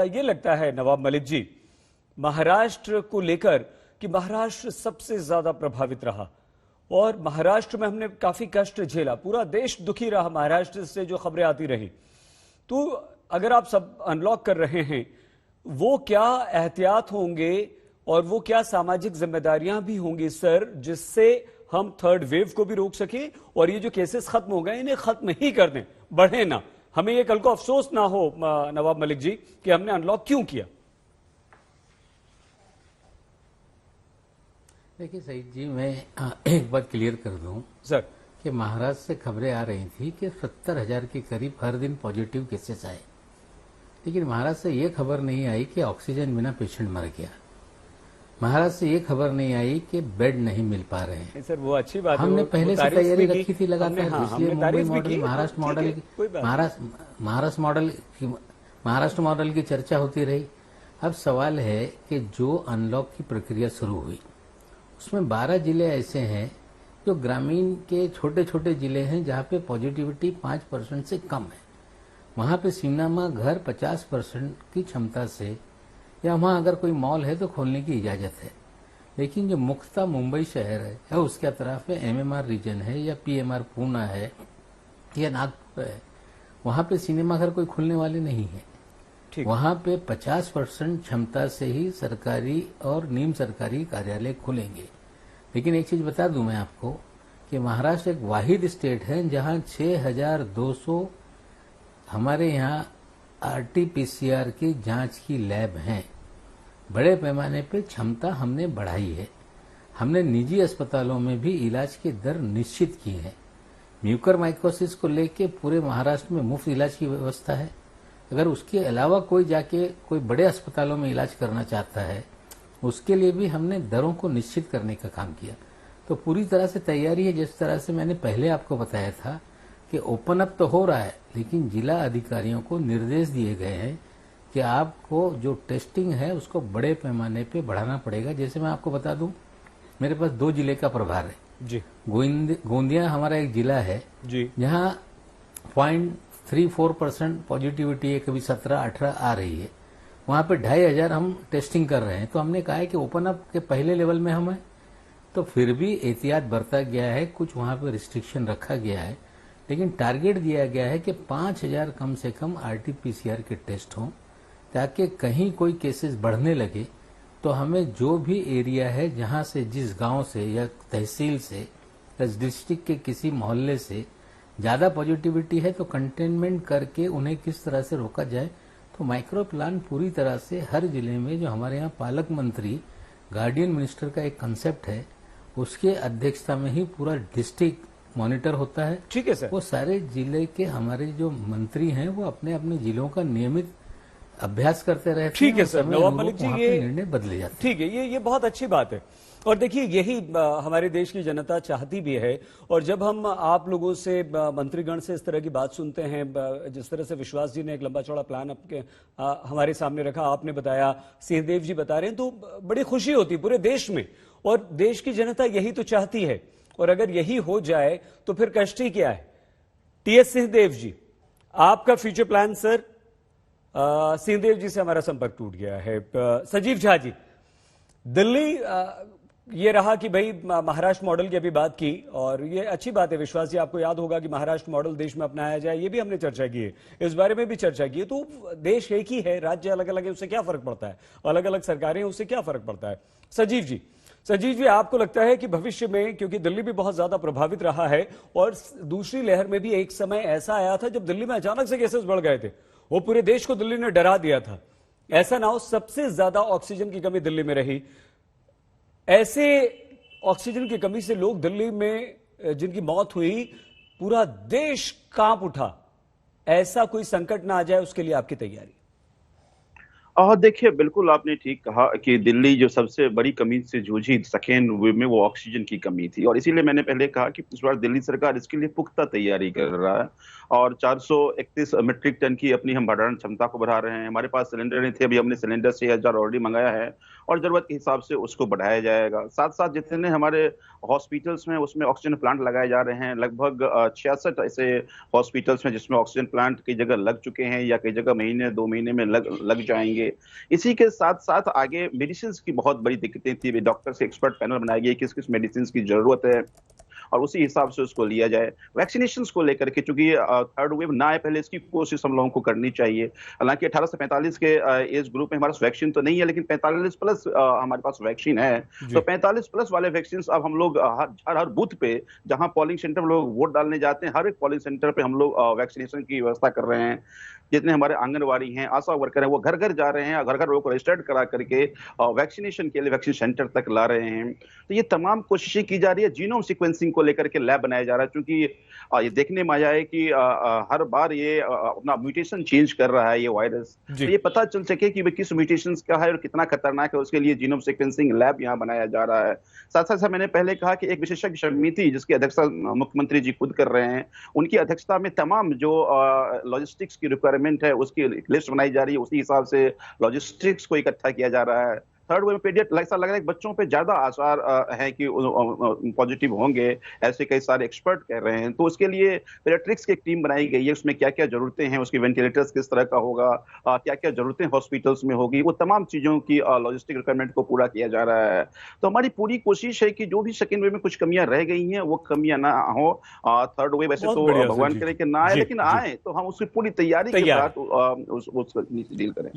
ये लगता है नवाब मलिक जी महाराष्ट्र को लेकर कि महाराष्ट्र सबसे ज्यादा प्रभावित रहा और महाराष्ट्र में हमने काफी कष्ट झेला, पूरा देश दुखी रहा महाराष्ट्र से जो खबरें आती रही। तो अगर आप सब अनलॉक कर रहे हैं, वो क्या एहतियात होंगे और वो क्या सामाजिक जिम्मेदारियां भी होंगी सर, जिससे हम थर्ड वेव को भी रोक सके और ये जो केसेस खत्म हो गए इन्हें खत्म ही कर दें, बढ़े ना, हमें ये कल को अफसोस ना हो नवाब मलिक जी कि हमने अनलॉक क्यों किया। देखिए सईद जी, मैं एक बात क्लियर कर दूं सर कि महाराष्ट्र से खबरें आ रही थी कि 70,000 के करीब हर दिन पॉजिटिव केसेस आए, लेकिन महाराष्ट्र से ये खबर नहीं आई कि ऑक्सीजन बिना पेशेंट मर गया। महाराष्ट्र से ये खबर नहीं आई कि बेड नहीं मिल पा रहे हैं। सर वो अच्छी बात है, हमने पहले से तैयारी रखी थी लगातार, हाँ, इसलिए मुंबई मॉडल, महाराष्ट्र मॉडल की चर्चा होती रही। अब सवाल है कि जो अनलॉक की प्रक्रिया शुरू हुई उसमें 12 जिले ऐसे हैं जो ग्रामीण के छोटे छोटे जिले हैं जहां पे पॉजिटिविटी 5% से कम है। वहां पे सिनेमा घर 50% की क्षमता से, या वहां अगर कोई मॉल है तो खोलने की इजाजत है, लेकिन जो मुख्यतः मुंबई शहर है या उसके अतराफ में एमएमआर रीजन है या पीएमआर पूना है या नागपुर है, वहां पे सिनेमा घर कोई खुलने वाले नहीं है। वहां पे 50% क्षमता से ही सरकारी और निम सरकारी कार्यालय खुलेंगे। लेकिन एक चीज बता दूं मैं आपको कि महाराष्ट्र एक वाहिद स्टेट है जहां 6,200 हमारे यहाँ आरटीपीसीआर की जांच की लैब हैं। बड़े पैमाने पे क्षमता हमने बढ़ाई है। हमने निजी अस्पतालों में भी इलाज की दर निश्चित की है। म्यूकरमाइकोसिस को लेके पूरे महाराष्ट्र में मुफ्त इलाज की व्यवस्था है। अगर उसके अलावा कोई जाके कोई बड़े अस्पतालों में इलाज करना चाहता है, उसके लिए भी हमने दरों को निश्चित करने का काम किया। तो पूरी तरह से तैयारी है। जिस तरह से मैंने पहले आपको बताया था कि ओपन अप तो हो रहा है, लेकिन जिला अधिकारियों को निर्देश दिए गए हैं कि आपको जो टेस्टिंग है उसको बड़े पैमाने पे बढ़ाना पड़ेगा। जैसे मैं आपको बता दूं, मेरे पास 2 जिले का प्रभार है जी। गोंदिया हमारा एक जिला है जी, जहाँ 0.34% पॉजिटिविटी है, कभी 17-18 आ रही है। वहां पे 2,500 हम टेस्टिंग कर रहे हैं। तो हमने कहा है कि ओपन अप के पहले लेवल में हम है, तो फिर भी एहतियात बरता गया है, कुछ वहां पे रिस्ट्रिक्शन रखा गया है, लेकिन टारगेट दिया गया है कि 5,000 कम से कम आरटीपीसीआर के टेस्ट हों, ताकि कहीं कोई केसेस बढ़ने लगे तो हमें जो भी एरिया है जहां से, जिस गांव से या तहसील से या डिस्ट्रिक्ट के किसी मोहल्ले से ज्यादा पॉजिटिविटी है तो कंटेनमेंट करके उन्हें किस तरह से रोका जाए। तो माइक्रो प्लान पूरी तरह से हर जिले में, जो हमारे यहाँ पालक मंत्री गार्डियन मिनिस्टर का एक कंसेप्ट है, उसके अध्यक्षता में ही पूरा डिस्ट्रिक्ट मॉनिटर होता है। ठीक है सर। वो सारे जिले के हमारे जो मंत्री हैं वो अपने अपने जिलों का नियमित अभ्यास करते रहते हैं। ठीक है सर, नवाब मलिक जी ये निर्णय बदले जाते हैं। ठीक है, ये बहुत अच्छी बात है। और देखिए यही हमारे देश की जनता चाहती भी है। और जब हम आप लोगों से, मंत्रीगण से इस तरह की बात सुनते हैं, जिस तरह से विश्वास जी ने एक लंबा चौड़ा प्लान आपके हमारे सामने रखा, आपने बताया, सिंहदेव जी बता रहे हैं, तो बड़ी खुशी होती पूरे देश में। और देश की जनता यही तो चाहती है। और अगर यही हो जाए तो फिर कष्ट ही क्या है। टीएस सिंहदेव जी, आपका फ्यूचर प्लान सर। सिंहदेव जी से हमारा संपर्क टूट गया है। सजीव झा जी, दिल्ली, ये रहा कि भाई महाराष्ट्र मॉडल की अभी बात की, और ये अच्छी बात है। विश्वास जी, आपको याद होगा कि महाराष्ट्र मॉडल देश में अपनाया जाए, ये भी हमने चर्चा की है, इस बारे में भी चर्चा की है। तो देश एक ही है, राज्य अलग अलग है, उससे क्या फर्क पड़ता है, अलग अलग सरकारें, उससे क्या फर्क पड़ता है। सजीव जी, आपको लगता है कि भविष्य में, क्योंकि दिल्ली भी बहुत ज्यादा प्रभावित रहा है और दूसरी लहर में भी एक समय ऐसा आया था जब दिल्ली में अचानक से केसेस बढ़ गए थे, वो पूरे देश को दिल्ली ने डरा दिया था, ऐसा ना हो, सबसे ज्यादा ऑक्सीजन की कमी दिल्ली में रही, ऐसे ऑक्सीजन की कमी से लोग दिल्ली में जिनकी मौत हुई, पूरा देश कांप उठा, ऐसा कोई संकट ना आ जाए, उसके लिए आपकी तैयारी? देखिए, बिल्कुल आपने ठीक कहा कि दिल्ली जो सबसे बड़ी कमी से जूझी सेकेंड वेव में, वो ऑक्सीजन की कमी थी। और इसीलिए मैंने पहले कहा कि इस बार दिल्ली सरकार इसके लिए पुख्ता तैयारी कर रहा है और 431 मीट्रिक टन की अपनी हम भंडारण क्षमता को बढ़ा रहे हैं। हमारे पास सिलेंडर नहीं थे, अभी हमने सिलेंडर 6,000 ऑलरेडी मंगाया है और जरूरत के हिसाब से उसको बढ़ाया जाएगा। साथ साथ जितने हमारे हॉस्पिटल्स में उसमें ऑक्सीजन प्लांट लगाए जा रहे हैं, लगभग 66 ऐसे हॉस्पिटल्स में जिसमें ऑक्सीजन प्लांट कई जगह लग चुके हैं या कई जगह महीने 2 महीने में लग जाएंगे। इसी के साथ साथ आगे मेडिसिन की बहुत बड़ी दिक्कतें थी, डॉक्टर से एक्सपर्ट पैनल बनाया गया, किस किस मेडिसिन की जरूरत है और उसी हिसाब से उसको लिया जाए। वैक्सीनेशन को लेकर के, चूंकि थर्ड वेव ना आए पहले, इसकी कोशिश हम लोगों को करनी चाहिए। हालांकि 18 से 45 के एज ग्रुप में हमारे पास वैक्सीन तो नहीं है, लेकिन 45 प्लस हमारे पास वैक्सीन है। तो 45 प्लस वाले वैक्सीन अब हम लोग हर बूथ पे, जहां पोलिंग सेंटर में लोग वोट डालने जाते हैं, हर एक पोलिंग सेंटर पे हम लोग वैक्सीनेशन की व्यवस्था कर रहे हैं। जितने हमारे आंगनबाड़ी हैं, आशा वर्कर हैं, वो घर घर जा रहे हैं, घर घर लोगों को रजिस्टर्ड करा करके वैक्सीनेशन के लिए वैक्सीन सेंटर तक ला रहे हैं। तो ये तमाम कोशिशें की जा रही है। जीनोम सीक्वेंसिंग को लेकर के लैब बनाया जा रहा है, क्योंकि ये देखने में आया है कि हर बार ये अपना म्यूटेशन चेंज कर रहा है ये वायरस। तो ये पता चल सके कि किस म्यूटेशन का है और कितना खतरनाक है, उसके लिए जीनोम सीक्वेंसिंग लैब यहाँ बनाया जा रहा है। साथ साथ मैंने पहले कहा कि एक विशेषज्ञ समिति जिसकी अध्यक्षता मुख्यमंत्री जी खुद कर रहे हैं, उनकी अध्यक्षता में तमाम जो लॉजिस्टिक्स की रिक्वायरमेंट है उसकी लिस्ट बनाई जा रही है, उसी हिसाब से लॉजिस्टिक्स को इकट्ठा किया जा रहा है। थर्ड वेव पीरियड ऐसा लग रहा है कि बच्चों पे ज्यादा आसार है कि पॉजिटिव होंगे, ऐसे कई सारे एक्सपर्ट कह रहे हैं। तो उसके लिए पीडियाट्रिक्स की एक टीम बनाई गई है, उसमें क्या क्या जरूरतें हैं, उसके वेंटिलेटर्स किस तरह का होगा, क्या क्या जरूरतें हॉस्पिटल्स में होगी, वो तमाम चीजों की लॉजिस्टिक रिक्वायरमेंट को पूरा किया जा रहा है। तो हमारी पूरी कोशिश है कि जो भी सेकेंड वेव में कुछ कमियां रह गई हैं वो कमियां ना हो। थर्ड वेव वैसे तो भगवान करे कि ना आए, लेकिन आए तो हम उसकी पूरी तैयारी के साथ डील करें।